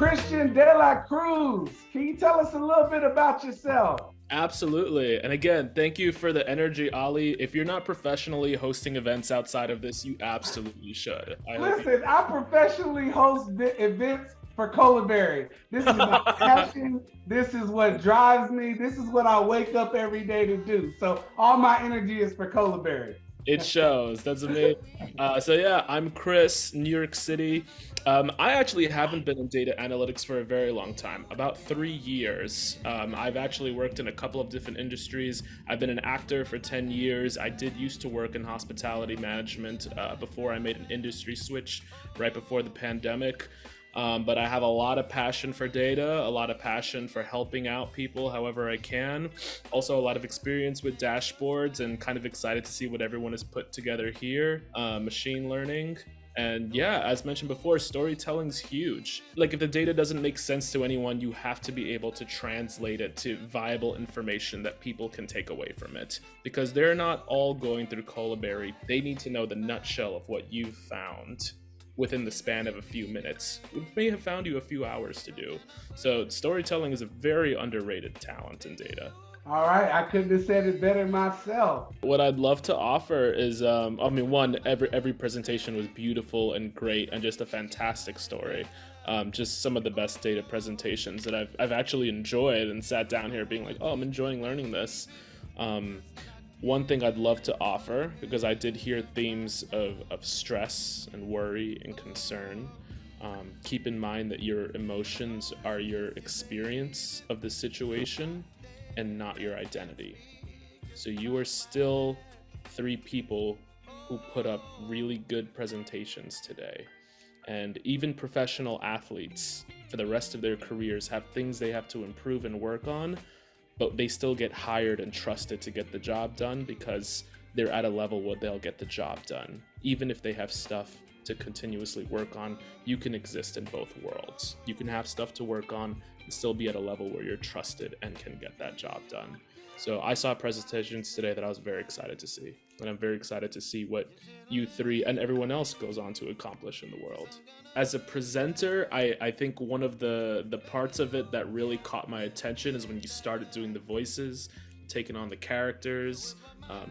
Christian De La Cruz. Can you tell us a little bit about yourself? Absolutely. And again, thank you for the energy, Ali. If you're not professionally hosting events outside of this, you absolutely should. Listen, I professionally host events for Colaberry. This is my passion. This is what drives me. This is what I wake up every day to do. So all my energy is for Colaberry. It shows. That's amazing. So yeah, I'm Chris, New York City. I actually haven't been in data analytics for a very long time, about 3 years. I've actually worked in a couple of different industries. I've been an actor for 10 years. I did used to work in hospitality management before I made an industry switch right before the pandemic. But I have a lot of passion for data, a lot of passion for helping out people however I can. Also a lot of experience with dashboards and kind of excited to see what everyone has put together here. Machine learning. And yeah, as mentioned before, storytelling's huge. Like if the data doesn't make sense to anyone, you have to be able to translate it to viable information that people can take away from it. Because they're not all going through Colaberry. They need to know the nutshell of what you've found within the span of a few minutes. It may have found you a few hours to do. So storytelling is a very underrated talent in data. All right, I couldn't have said it better myself. What I'd love to offer is, one, every presentation was beautiful and great and just a fantastic story. Just some of the best data presentations that I've actually enjoyed and sat down here being like, oh, I'm enjoying learning this. One thing I'd love to offer, because I did hear themes of stress and worry and concern. Keep in mind that your emotions are your experience of the situation and not your identity. So you are still 3 people who put up really good presentations today. And even professional athletes for the rest of their careers have things they have to improve and work on, but they still get hired and trusted to get the job done because they're at a level where they'll get the job done. Even if they have stuff to continuously work on, you can exist in both worlds. You can have stuff to work on and still be at a level where you're trusted and can get that job done. So I saw presentations today that I was very excited to see. And I'm very excited to see what you 3 and everyone else goes on to accomplish in the world. As a presenter, I think one of the parts of it that really caught my attention is when you started doing the voices, taking on the characters,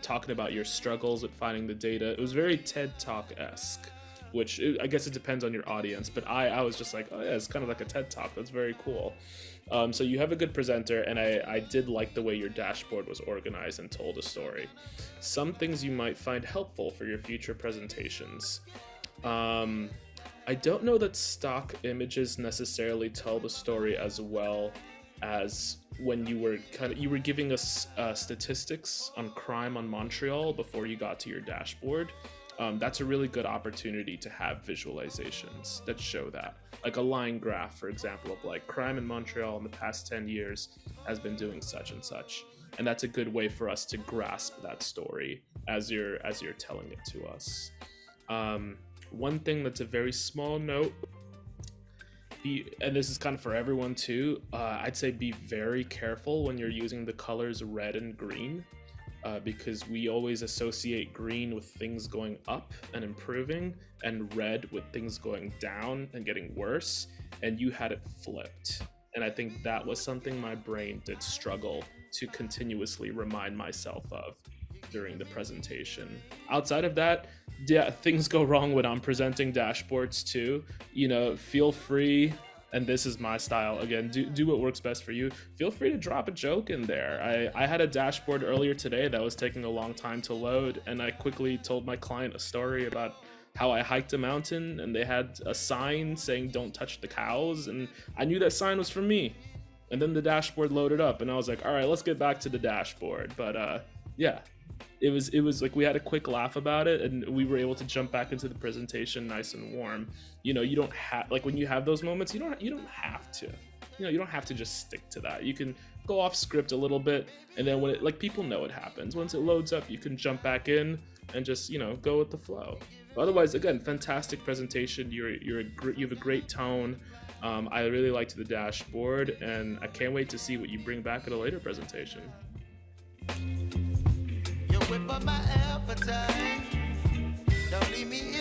talking about your struggles with finding the data. It was very TED Talk-esque, which I guess it depends on your audience, but I was just like, oh yeah, it's kind of like a TED Talk. That's very cool. So you have a good presenter, and I did like the way your dashboard was organized and told a story. Some things you might find helpful for your future presentations. I don't know that stock images necessarily tell the story as well as when you were giving us statistics on crime on Montreal before you got to your dashboard. That's a really good opportunity to have visualizations that show that. Like a line graph, for example, of like crime in Montreal in the past 10 years has been doing such and such. And that's a good way for us to grasp that story as you're telling it to us. One thing that's a very small note, and this is kind of for everyone too, I'd say be very careful when you're using the colors red and green. Because we always associate green with things going up and improving, and red with things going down and getting worse, and you had it flipped. And I think that was something my brain did struggle to continuously remind myself of during the presentation. Outside of that, yeah, things go wrong when I'm presenting dashboards too. Feel free, and this is my style, again, do what works best for you. Feel free to drop a joke in there. I had a dashboard earlier today that was taking a long time to load, and I quickly told my client a story about how I hiked a mountain and they had a sign saying don't touch the cows, and I knew that sign was for me. And then the dashboard loaded up and I was like, all right, let's get back to the dashboard. But yeah, it was like we had a quick laugh about it and we were able to jump back into the presentation nice and warm. You don't have, like when you have those moments, you don't have to. You don't have to just stick to that. You can go off script a little bit, and then when it, like, people know it happens. Once it loads up, you can jump back in and just, go with the flow. Otherwise, again, fantastic presentation. You have a great tone. I really liked the dashboard, and I can't wait to see what you bring back at a later presentation. You whip up my appetite. Don't leave me